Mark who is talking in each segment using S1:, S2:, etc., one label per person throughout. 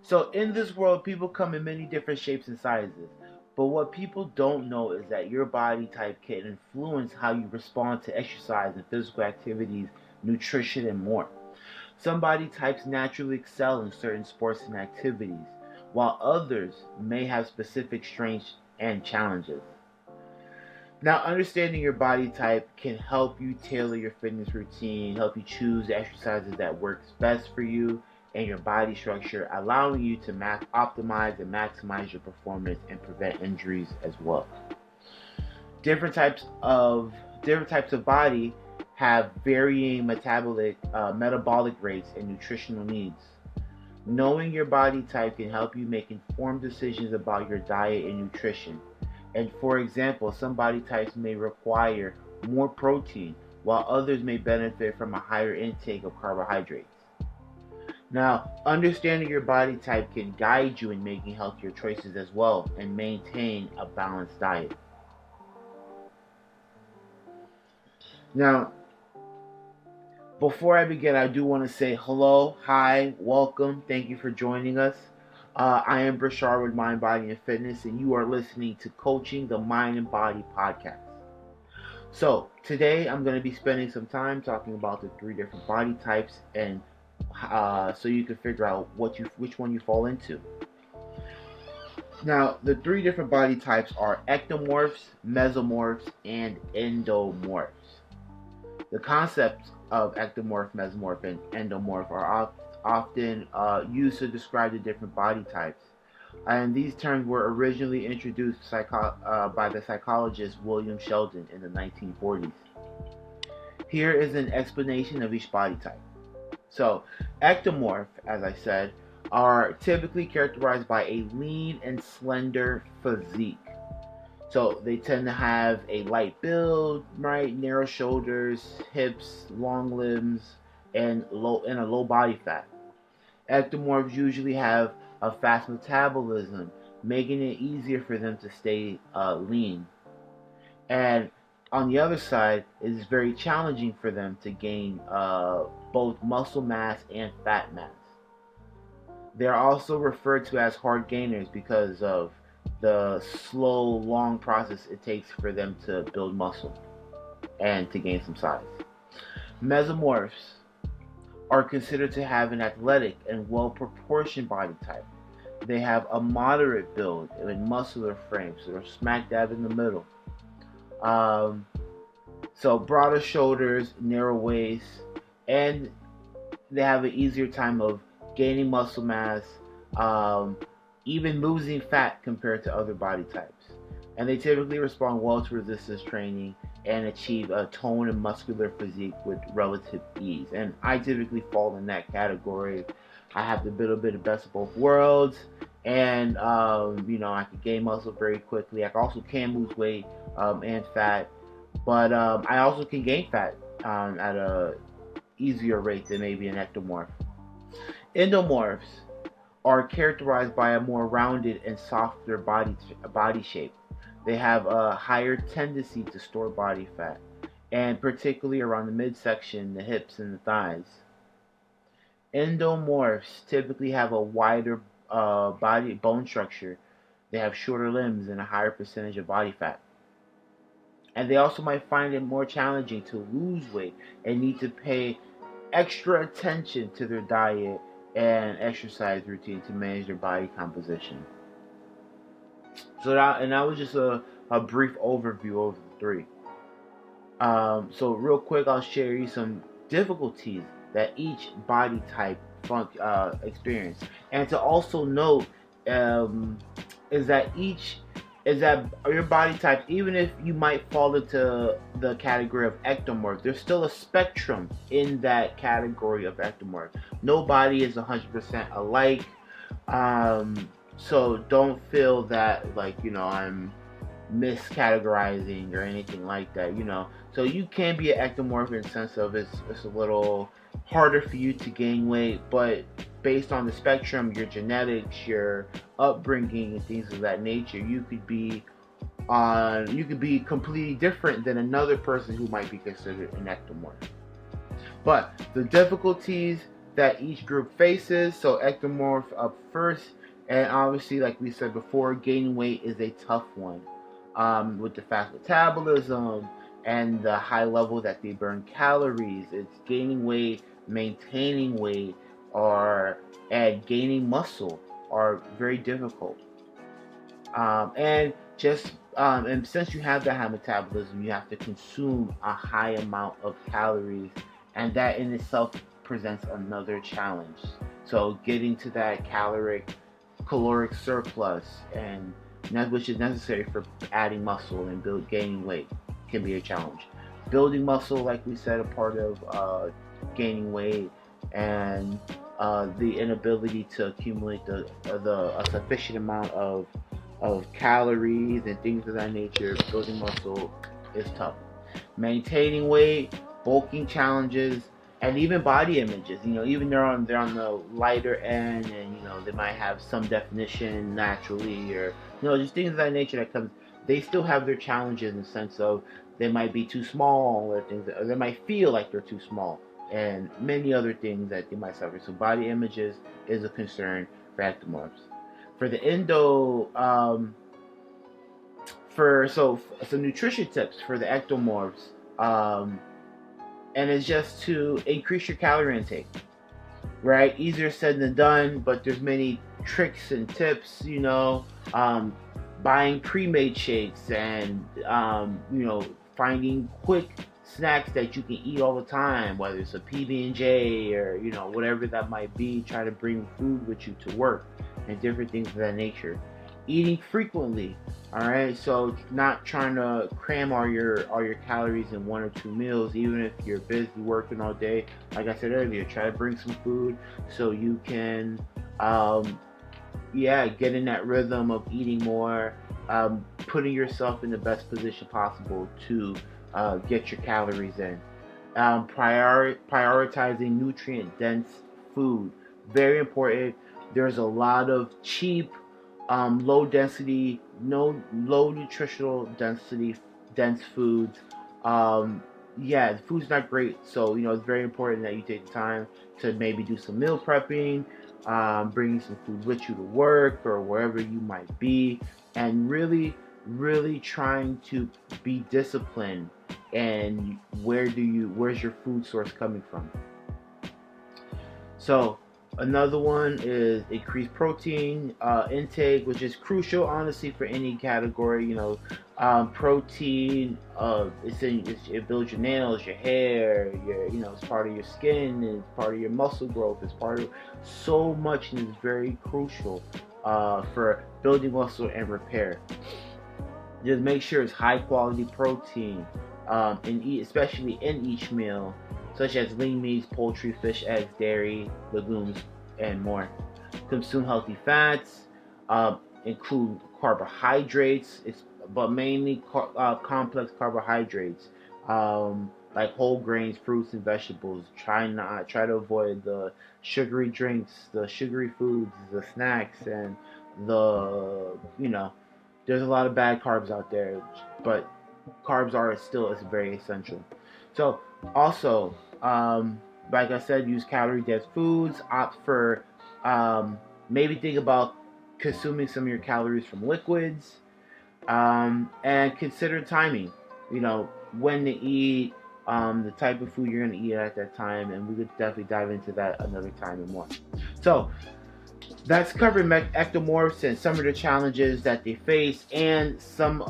S1: So in this world, people come in many different shapes and sizes. But what people don't know is that your body type can influence how you respond to exercise and physical activities, nutrition, and more. Some body types naturally excel in certain sports and activities, while others may have specific strengths and challenges. Now, understanding your body type can help you tailor your fitness routine, help you choose the exercises that works best for you and your body structure, allowing you to optimize and maximize your performance and prevent injuries as well. Different types of different types of body have varying metabolic rates and nutritional needs. Knowing your body type can help you make informed decisions about your diet and nutrition. And for example, some body types may require more protein, while others may benefit from a higher intake of carbohydrates. Now, understanding your body type can guide you in making healthier choices as well and maintain a balanced diet. Now, before I begin, I do want to say hello, hi, welcome, thank you for joining us. I am Brichard with MindBodyandFitness, and you are listening to Coaching the Mind and Body podcast. So, today I'm going to be spending some time talking about the 3 different body types, and so you can figure out which one you fall into. Now, the 3 different body types are ectomorphs, mesomorphs, and endomorphs. The concepts of ectomorph, mesomorph, and endomorph are often used to describe the different body types. And these terms were originally introduced by the psychologist William Sheldon in the 1940s. Here is an explanation of each body type. So, ectomorph, as I said, are typically characterized by a lean and slender physique. So they tend to have a light build, right, narrow shoulders, hips, long limbs, and a low body fat. Ectomorphs usually have a fast metabolism, making it easier for them to stay lean. And on the other side, it is very challenging for them to gain both muscle mass and fat mass. They are also referred to as hard gainers because of the slow, long process it takes for them to build muscle and to gain some size. Mesomorphs are considered to have an athletic and well-proportioned body type. They have a moderate build and muscular frame, so they're smack dab in the middle. So broader shoulders, narrow waist, and they have an easier time of gaining muscle mass, even losing fat compared to other body types. And they typically respond well to resistance training and achieve a toned and muscular physique with relative ease. And I typically fall in that category. I have the little bit of best of both worlds, and I can gain muscle very quickly. I also can lose weight and fat, but I also can gain fat at a easier rate than maybe an ectomorph. Endomorphs are characterized by a more rounded and softer body shape. They have a higher tendency to store body fat, and particularly around the midsection, the hips, and the thighs. Endomorphs typically have a wider body bone structure. They have shorter limbs and a higher percentage of body fat. And they also might find it more challenging to lose weight and need to pay extra attention to their diet and exercise routine to manage their body composition. So that was just a brief overview of the 3. So real quick, I'll share you some difficulties that each body type experience. And to also note is that your body type, even if you might fall into the category of ectomorph, there's still a spectrum in that category of ectomorph. No body is 100% alike. So don't feel that I'm miscategorizing or anything like that, So you can be an ectomorph in the sense of it's a little harder for you to gain weight, but based on the spectrum, your genetics, your upbringing, and things of that nature, you could be completely different than another person who might be considered an ectomorph. But the difficulties that each group faces. So ectomorph up first, and obviously, like we said before, gaining weight is a tough one, with the fast metabolism and the high level that they burn calories. It's gaining weight, maintaining weight, and gaining muscle are very difficult. And since you have that high metabolism, you have to consume a high amount of calories, and that in itself presents another challenge. So getting to that caloric surplus, and which is necessary for adding muscle and gaining weight, can be a challenge. Building muscle, like we said, a part of gaining weight, and the inability to accumulate a sufficient amount of calories and things of that nature. Building muscle is tough. Maintaining weight, bulking challenges, and even body images. Even they're on the lighter end, and they might have some definition naturally, or just things of that nature that comes. They still have their challenges in the sense of they might be too small, or they might feel like they're too small, and many other things that they might suffer. So body images is a concern for ectomorphs. For the some nutrition tips for the ectomorphs, and it's just to increase your calorie intake. Right, easier said than done, but there's many tricks and tips. Buying pre-made shakes, and finding quick snacks that you can eat all the time, whether it's a PB&J or whatever that might be. Try to bring food with you to work and different things of that nature. Eating frequently, all right. So not trying to cram all your calories in 1 or 2 meals, even if you're busy working all day. Like I said earlier, try to bring some food so you can get in that rhythm of eating more, putting yourself in the best position possible to get your calories in. Prioritizing nutrient-dense food, very important. There's a lot of cheap, low nutritional density, dense foods. The food's not great, so it's very important that you take the time to maybe do some meal prepping, bringing some food with you to work or wherever you might be, and really trying to be disciplined. And where's your food source coming from? So another one is increased protein intake, which is crucial, honestly, for any category. Protein, it builds your nails, your hair, it's part of your skin, it's part of your muscle growth, it's part of so much, and it's very crucial for building muscle and repair. Just make sure it's high quality protein, especially in each meal, such as lean meats, poultry, fish, eggs, dairy, legumes, and more. Consume healthy fats, include carbohydrates, but mainly complex carbohydrates, like whole grains, fruits, and vegetables. Try to avoid the sugary drinks, the sugary foods, the snacks, and there's a lot of bad carbs out there, but carbs are still very essential. So also, like I said, use calorie-dense foods. Opt for, maybe think about consuming some of your calories from liquids, and consider timing. When to eat, the type of food you're going to eat at that time, and we could definitely dive into that another time and more. So that's covering ectomorphs and some of the challenges that they face, and some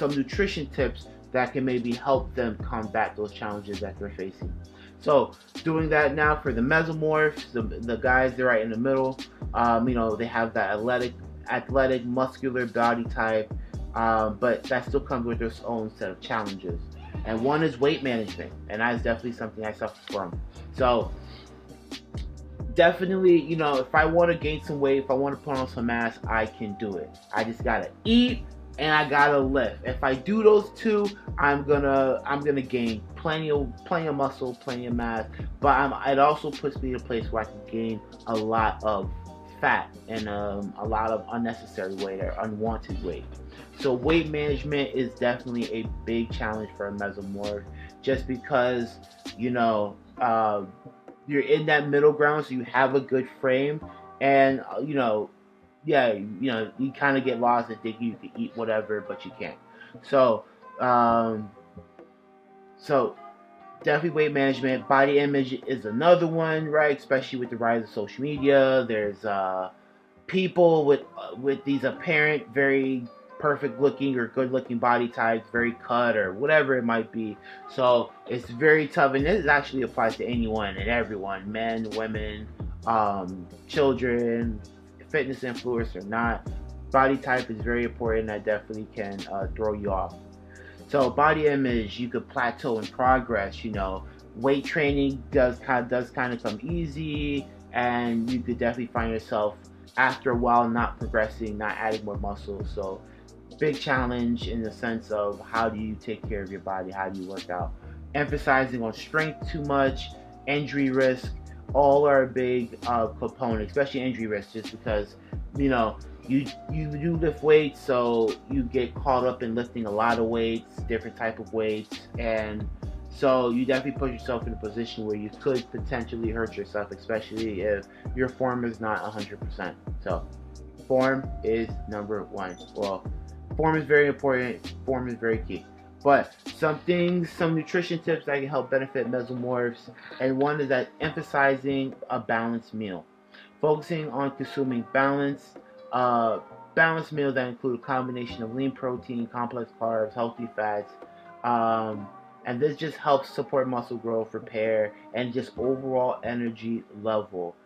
S1: nutrition tips that can maybe help them combat those challenges that they're facing. So doing that now for the mesomorphs, the guys, they're right in the middle. They have that athletic, muscular body type, but that still comes with its own set of challenges. And one is weight management, and that's definitely something I suffer from. So definitely, if I want to gain some weight, if I want to put on some mass, I can do it. I just gotta eat and I gotta lift. If I do those two, I'm gonna gain plenty of muscle, plenty of mass. But it also puts me in a place where I can gain a lot of fat and a lot of unnecessary weight or unwanted weight. So weight management is definitely a big challenge for a mesomorph, just because you're in that middle ground, so you have a good frame, and you kind of get lost and think you can eat whatever, but you can't. So, um, so definitely weight management. Body image is another one, right? Especially with the rise of social media. There's people with these apparent very perfect looking or good looking body types, very cut or whatever it might be. So it's very tough, and this actually applies to anyone and everyone, men, women, children, fitness influencers or not. Body type is very important. That definitely can throw you off. So body image, you could plateau in progress. Weight training does kind of come easy, and you could definitely find yourself after a while not progressing, not adding more muscle. So big challenge in the sense of how do you take care of your body, how do you work out. Emphasizing on strength too much, injury risk, all are a big component, especially injury risk, just because you do lift weights, so you get caught up in lifting a lot of weights, different type of weights, and so you definitely put yourself in a position where you could potentially hurt yourself, especially if your form is not 100%. So form is number one. Well, form is very important. Form is very key. But some nutrition tips that can help benefit mesomorphs, and one is that emphasizing a balanced meal. Focusing on consuming balanced meals that include a combination of lean protein, complex carbs, healthy fats, and this just helps support muscle growth, repair, and just overall energy level.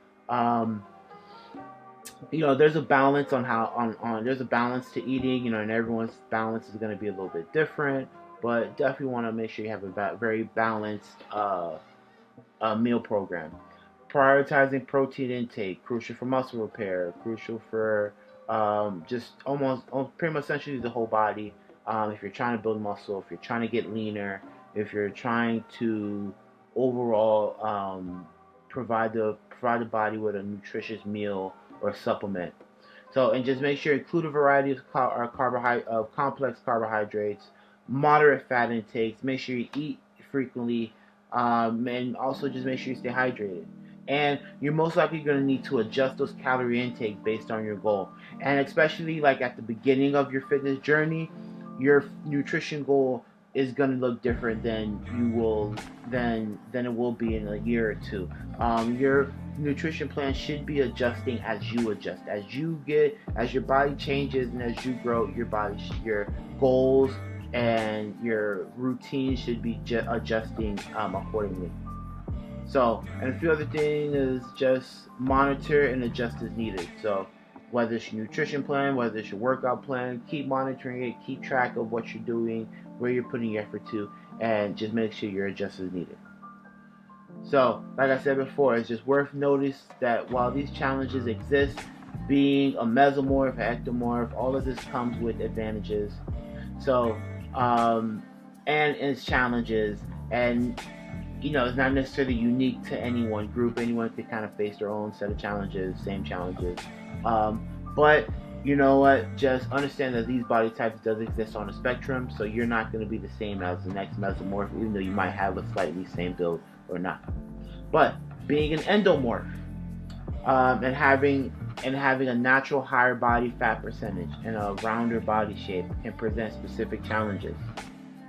S1: There's a balance there's a balance to eating, and everyone's balance is going to be a little bit different, but definitely want to make sure you have a very balanced meal program. Prioritizing protein intake, crucial for muscle repair, crucial for just pretty much essentially the whole body. If you're trying to build muscle, if you're trying to get leaner, if you're trying to overall provide the body with a nutritious meal or supplement. So, and just make sure include a variety of complex carbohydrates, moderate fat intakes. Make sure you eat frequently, and also just make sure you stay hydrated. And you're most likely going to need to adjust those calorie intake based on your goal. And especially like at the beginning of your fitness journey, your nutrition goal is going to look different than it will be in a year or two. Your nutrition plan should be adjusting as you adjust, as your body changes, and as you grow, your goals and your routine should be adjusting accordingly. So, and a few other things is just monitor and adjust as needed. So, whether it's your nutrition plan, whether it's your workout plan, keep monitoring it, keep track of what you're doing, where you're putting your effort to, and just make sure you're adjusted as needed. So, like I said before, it's just worth notice that while these challenges exist, being a mesomorph, ectomorph, all of this comes with advantages. So, and its challenges, and it's not necessarily unique to any one group. Anyone could kind of face their own set of challenges, same challenges. But you know what? Just understand that these body types does exist on a spectrum, so you're not going to be the same as the next mesomorph, even though you might have a slightly same build or not. But being an endomorph, and having a natural higher body fat percentage and a rounder body shape can present specific challenges.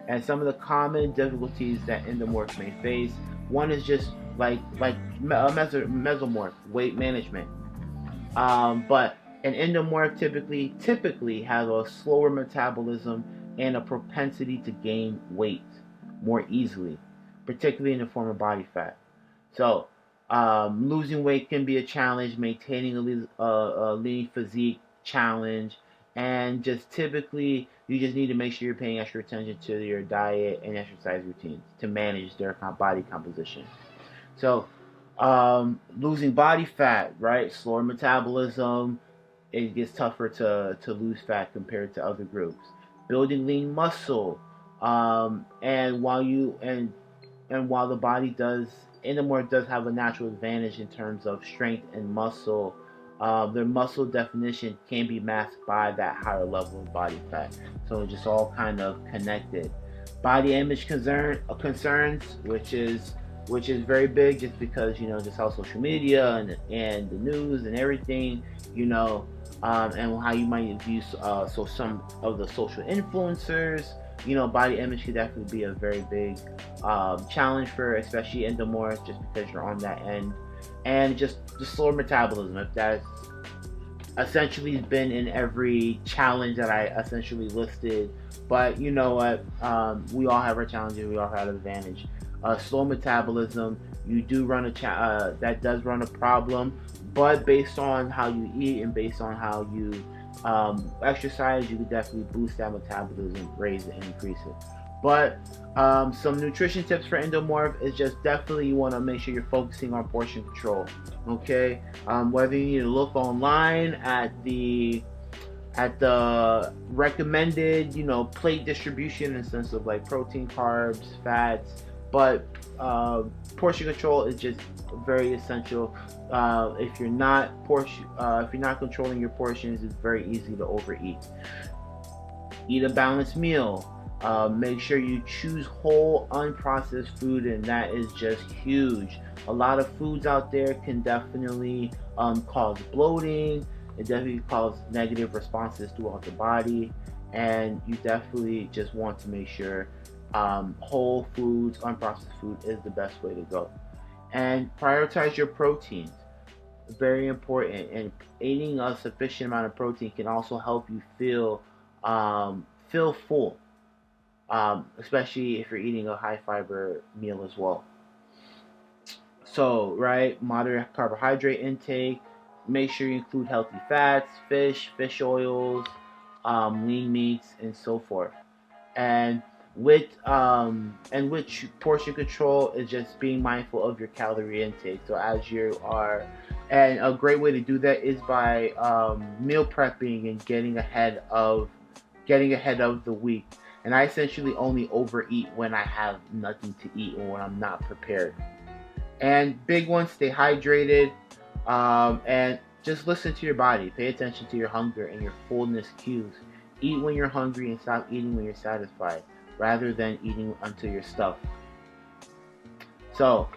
S1: And some of the common difficulties that endomorphs may face, one is just like mesomorph, weight management. But an endomorph typically has a slower metabolism and a propensity to gain weight more easily, particularly in the form of body fat. So, losing weight can be a challenge, maintaining a lean physique challenge, and just typically you just need to make sure you're paying extra attention to your diet and exercise routines to manage their body composition. So, losing body fat, right? Slower metabolism, it gets tougher to lose fat compared to other groups. Building lean muscle, and while the endomorph does have a natural advantage in terms of strength and muscle, their muscle definition can be masked by that higher level of body fat. So it's just all kind of connected. Body image concerns, which is which is very big just because, just how social media and the news and everything, and how you might view so some of the social influencers, body image could definitely be a very big challenge for especially endomorphs, just because you're on that end. And just the slower metabolism, if that's essentially been in every challenge that I essentially listed. But you know what? We all have our challenges. We all have an advantage. Slow metabolism, you do run that does run a problem. But based on how you eat and based on how you exercise, you could definitely boost that metabolism, raise it, and increase it. But some nutrition tips for endomorph is just definitely you want to make sure you're focusing on portion control. Okay, whether you need to look online at the recommended plate distribution in the sense of like protein, carbs, fats, but portion control is just very essential. If you're not controlling your portions, it's very easy to overeat. Eat a balanced meal. Make sure you choose whole, unprocessed food, and that is just huge. A lot of foods out there can definitely cause bloating. It definitely causes negative responses throughout the body, and you definitely just want to make sure whole foods, unprocessed food is the best way to go. And prioritize your proteins. Very important. And eating a sufficient amount of protein can also help you feel full. Especially if you're eating a high fiber meal as well. So, right, moderate carbohydrate intake. Make sure you include healthy fats, fish oils, lean meats, and so forth. And with portion control is just being mindful of your calorie intake. So as you are, and a great way to do that is by meal prepping and getting ahead of the week. And I essentially only overeat when I have nothing to eat or when I'm not prepared. And big one, stay hydrated, and just listen to your body. Pay attention to your hunger and your fullness cues. Eat when you're hungry and stop eating when you're satisfied, rather than eating until you're stuffed. So,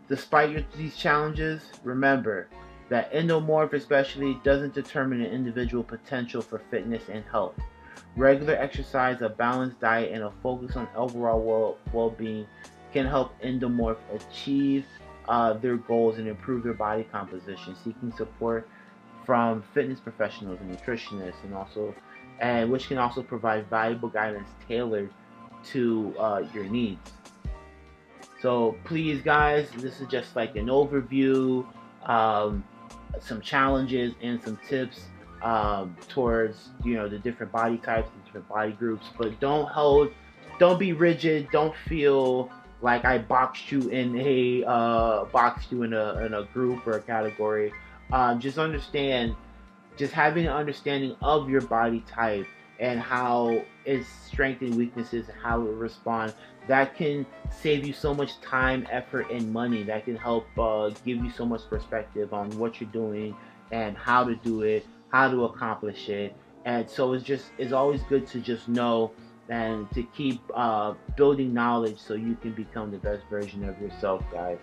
S1: despite these challenges, remember that endomorph especially doesn't determine an individual potential for fitness and health. Regular exercise, a balanced diet, and a focus on overall well-being can help endomorph achieve their goals and improve their body composition. Seeking support from fitness professionals and nutritionists, and which can also provide valuable guidance tailored to your needs. So please, guys, this is just like an overview, some challenges and some tips towards the different body types and different body groups. But don't be rigid. Don't feel like I boxed you in a group or a category. Just having an understanding of your body type and how its strengths and weaknesses, how it responds, that can save you so much time, effort, and money. That can help give you so much perspective on what you're doing and how to do it, how to accomplish it. And so it's always good to just know and to keep building knowledge so you can become the best version of yourself, guys.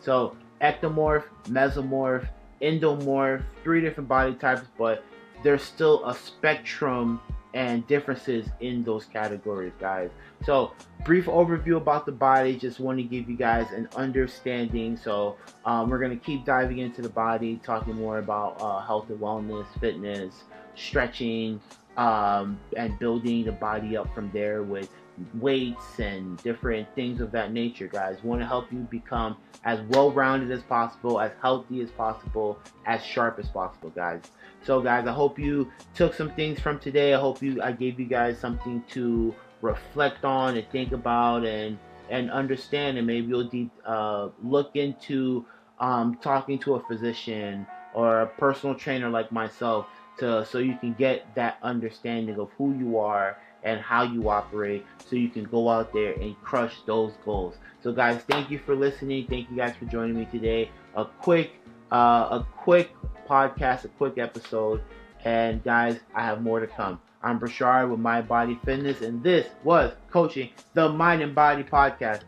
S1: So ectomorph, mesomorph, endomorph, 3 different body types, but there's still a spectrum and differences in those categories, guys. So brief overview about the body, just want to give you guys an understanding. So we're going to keep diving into the body, talking more about health and wellness, fitness, stretching, and building the body up from there with weights and different things of that nature, guys. We want to help you become as well-rounded as possible, as healthy as possible, as sharp as possible, guys. So guys, I hope you took some things from today. I gave you guys something to reflect on and think about and understand, and maybe you'll look into talking to a physician or a personal trainer like myself so you can get that understanding of who you are and how you operate, so you can go out there and crush those goals. So guys, thank you for listening. Thank you guys for joining me today. A quick podcast, a quick episode, and guys, I have more to come. I'm Brichard with MindBodyandFitness, and this was coaching the Mind and Body podcast.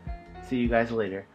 S1: See you guys later.